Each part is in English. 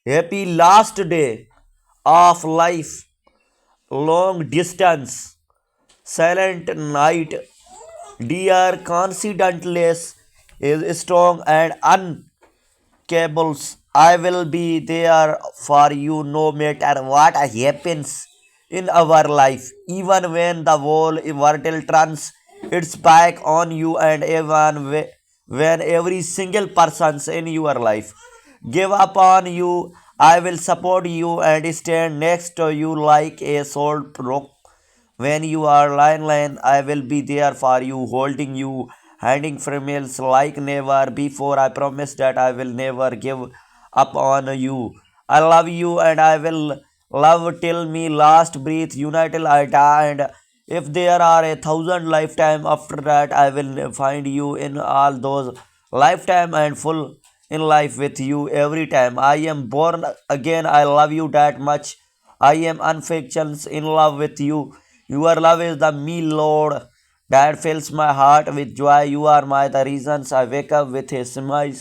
Happy last day of life, long distance, silent night, dear coincidentless is strong and uncables. I will be there for you no matter what happens in our life, even when the whole world turns its back on you and even when every single person in your life give up on you. I will support you and stand next to you like a solid rock. When you are line, I will be there for you, holding you, handing females like never before. I promise that I will never give up on you. I love you and I will love till me last breath. Unite till I die. And if there are 1,000 lifetime after that, I will find you in all those lifetime and full in life with you every time. I am born again. I love you that much. I am unfictions in love with you. Your love is the me, Lord, that fills my heart with joy. You are my the reasons I wake up with a smile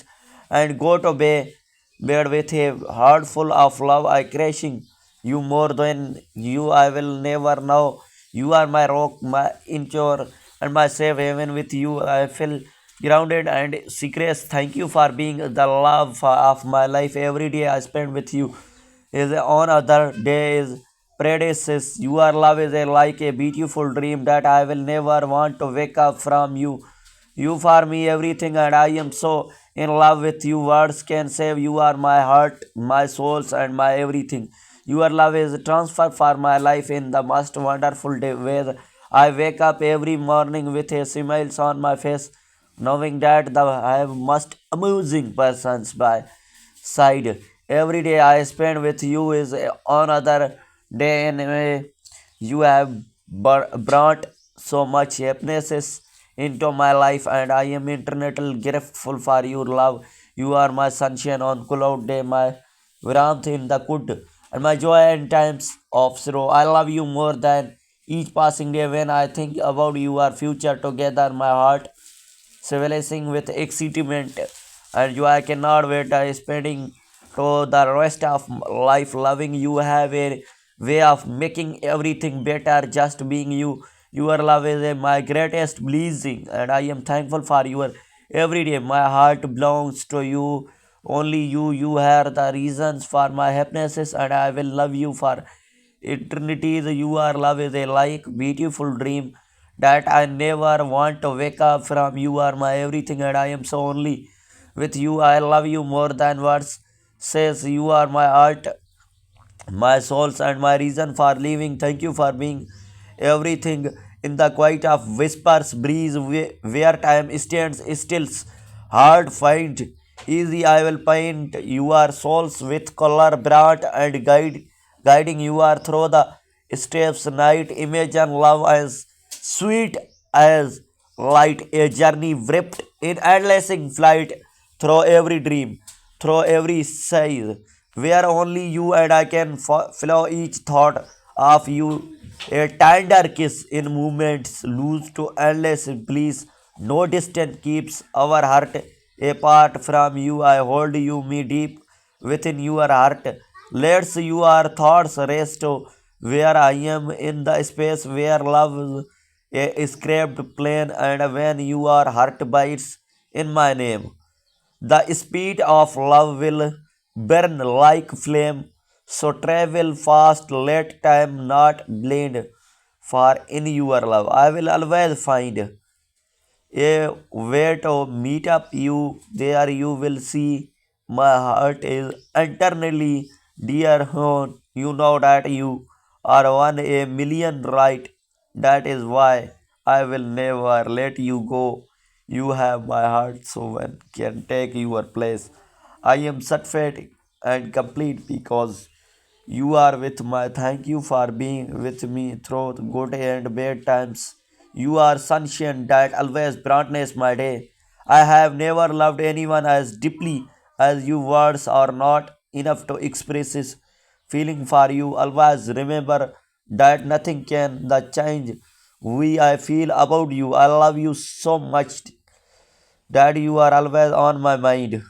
and go to bed with a heart full of love. I crashing you more than you. I will never know. You are my rock, my anchor, and my safe haven. With you, I feel grounded and secret. Thank you for being the love of my life. Every day I spend with you is on other day is predecessors. Your love is like a beautiful dream that I will never want to wake up from you. You for me everything, and I am so in love with you. Words can save. You are my heart, my souls, and my everything. Your love is transfer for my life in the most wonderful day where I wake up every morning with a smile on my face, knowing that I have most amazing persons by side. Every day I spend with you is another day in a you have brought so much happiness into my life, and I am eternally grateful for your love. You are my sunshine on cloud day, my warmth in the good, and my joy in times of sorrow. I love you more than each passing day. When I think about your future together, my heart civilizing with excitement and you I cannot wait spending to the rest of life loving you. Have a way of making everything better just being you. Your love is my greatest blessing and I am thankful for your every day. My heart belongs to you, only you are the reasons for my happiness and I will love you for eternity. Your love is a like beautiful dream that I never want to wake up from. You are my everything and I am so only with you. I love you more than words says. You are my art, my souls and my reason for living. Thank you for being everything in the quiet of whispers breeze where time stands still. Hard find easy. I will paint your souls with color bright and guiding you are through the steps night. Imagine love as sweet as light, a journey wrapped in endless flight through every dream, through every size, where only you and I can follow each thought of you. A tender kiss in moments lose to endless bliss. No distance keeps our heart apart from you. I hold you me deep within your heart. Let's your thoughts rest where I am in the space where love is a scraped plane and when your heart bites in my name. The speed of love will burn like flame, so travel fast, let time not blend. For in your love, I will always find a way to meet up you. There you will see my heart is eternally dear home. You know that you are one a million right. That is why I will never let you go. You have my heart, so one can take your place. I am satisfied and complete because you are with my. Thank you for being with me through good and bad times. You are sunshine that always brightens my day. I have never loved anyone as deeply as you. Words are not enough to express this feeling for you. Always remember that nothing can the change we I feel about you. I love you so much that you are always on my mind.